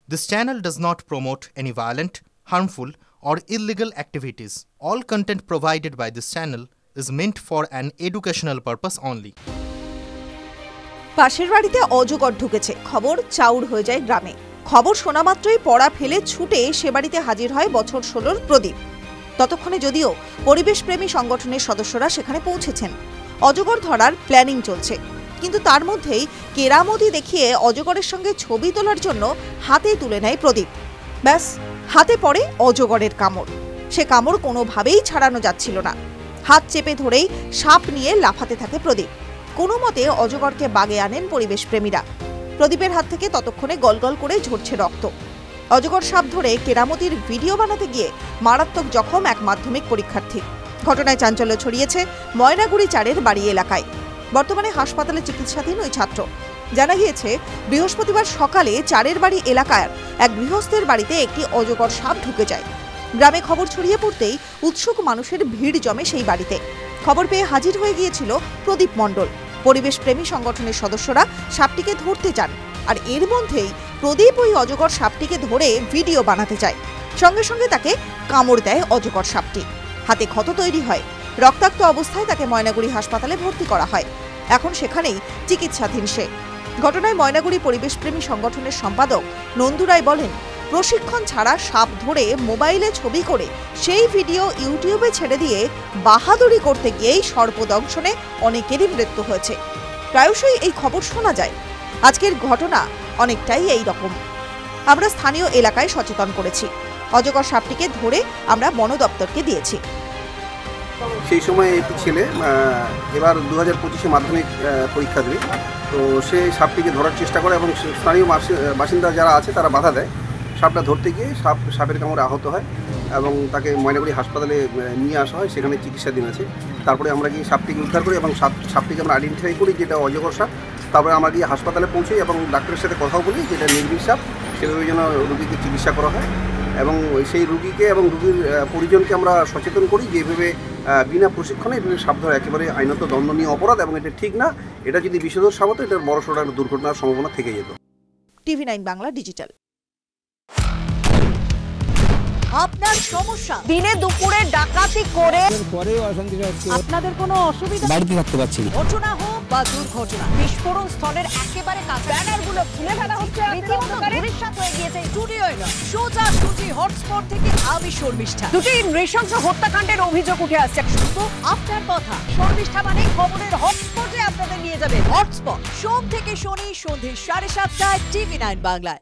This channel does not promote any violent, harmful, or illegal activities. All content provided by this channel is meant for an educational purpose only. পাশের বাড়িতে অজগর ঢুকেছে, খবর চাউর হয়ে যায় গ্রামে। খবর শোনা মাত্রই পড়া ফেলে ছুটে সে বাড়িতে হাজির হয় বছর 16-র প্রদীপ। ততক্ষণে যদিও পরিবেশপ্রেমী সংগঠনের সদস্যরা সেখানে পৌঁছেছেন। অজগর ধরার প্ল্যানিং চলছে, কিন্তু তার মধ্যেই কেরামতি দেখিয়ে অজগরের সঙ্গে ছবি তোলার জন্য হাতে তুলে নেয় প্রদীপ। ব্যাস, হাতে পড়ে অজগরের কামড়। সে কামড় কোনোভাবেই ছাড়ানো যাচ্ছিল না। হাত চেপে ধরেই সাপ নিয়ে লাফাতে থাকে প্রদীপ। কোনো মতে অজগরকে বাগে আনেন পরিবেশপ্রেমীরা। প্রদীপের হাত থেকে ততক্ষণে গলগল করে ঝরছে রক্ত। অজগর সাপ ধরে কেরামতির ভিডিও বানাতে গিয়ে মারাত্মক জখম এক মাধ্যমিক পরীক্ষার্থী। ঘটনায় চাঞ্চল্য ছড়িয়েছে ময়নাগুড়ি 4-এর বাড়ি এলাকায়। বর্তমানে হাসপাতালে চিকিৎসাধীন ওই ছাত্র। জানা গিয়েছে, বৃহস্পতিবার সকালে 4-এর বাড়ি এলাকার এক গৃহস্থের বাড়িতে একটি অজগর সাপ ঢুকে যায়। গ্রামে খবর ছড়িয়ে পড়তেই উৎসুক মানুষের ভিড় জমে সেই বাড়িতে। খবর পেয়ে হাজির হয়ে গিয়েছিল প্রদীপ মণ্ডল। পরিবেশপ্রেমী সংগঠনের সদস্যরা সাপটিকে ধরতে চান, আর এর মধ্যেই প্রদীপ ওই অজগর সাপটিকে ধরে ভিডিও বানাতে চায়। সঙ্গে সঙ্গে তাকে কামড় দেয় অজগর সাপটি। হাতে ক্ষত তৈরি হয়। রক্তাক্ত অবস্থায় তাকে ময়নাগুড়ি হাসপাতালে ভর্তি করা হয়। এখন সেখানেই চিকিৎসাধীন সে। ঘটনায় ময়নাগুড়ি পরিবেশপ্রেমী সংগঠনের সম্পাদক নন্দু রায় বলেন, প্রশিক্ষণ ছাড়া সাপ ধরে মোবাইলে ছবি করে সেই ভিডিও ইউটিউবে ছেড়ে দিয়ে বাহাদুরি করতে গিয়েই সর্পদংশনে অনেকেরই মৃত্যু হয়েছে। প্রায়শই এই খবর শোনা যায়। আজকের ঘটনা অনেকটাই এই রকম। আমরা স্থানীয় এলাকায় সচেতন করেছি। অজগর সাপটিকে ধরে আমরা বন দপ্তরকে দিয়েছি। সেই সময় একটি ছেলে এবার 2025-এ মাধ্যমিক পরীক্ষা দেবে, তো সে সাপটিকে ধরার চেষ্টা করে এবং স্থানীয় বাসিন্দা যারা আছে তারা বাধা দেয়। সাপটা ধরতে গিয়ে সাপের কামড়ে আহত হয় এবং তাকে ময়নাগুড়ি হাসপাতালে নিয়ে আসা হয়, সেখানে চিকিৎসাধীন আছে। তারপরে আমরা গিয়ে সাপটিকে উদ্ধার করি এবং সাপটিকে আমরা আইডেন্টিফাই করি যেটা অজগর সাপ। তারপরে আমরা গিয়ে হাসপাতালে পৌঁছাই এবং ডাক্তারের সাথে কথাও বলি যেটা নির্বিষ সাপ, সেভাবে যেন রুগীকে চিকিৎসা করা হয়। এবং সেই রুগীকে এবং রুগীর পরিজনকে আমরা সচেতন করি যে এভাবে বিনা প্রশিক্ষণে এভাবে সাপ ধরা একেবারে আইনত দণ্ডনীয় অপরাধ এবং এটা ঠিক না। এটা যদি বিষধর সাপ হতো, এটার বড়সড় দুর্ঘটনার সম্ভাবনা থেকে যেত। TV9 Bangla digital. আপনার সমস্যা, দিনে দুপুরে ডাকাতি করে আপনাদের কোনো অসুবিধা, বাড়িতে থাকতে পারছি না, ঘটনা হোক বা দুর্ঘটনা, বিস্ফোরণ স্থলের একেবারে কাছে ব্যানারগুলো খুলে ফেলা হচ্ছে, ভবিষ্যৎ হয়ে গিয়েছে স্টুডিওয় নয়, সোজাসুজি হটস্পট থেকে আমি শর্মিষ্ঠা। দুটি নৃশংস হত্যাকাণ্ডের অভিযোগ উঠে আসছে। শুধু আপনার কথা, শর্মিষ্ঠা মানে খবরের হটস্পটে আপনাদের নিয়ে যাবে। হটস্পট সোম থেকে শনি সন্ধ্যে 7:30টায় TV9 বাংলায়।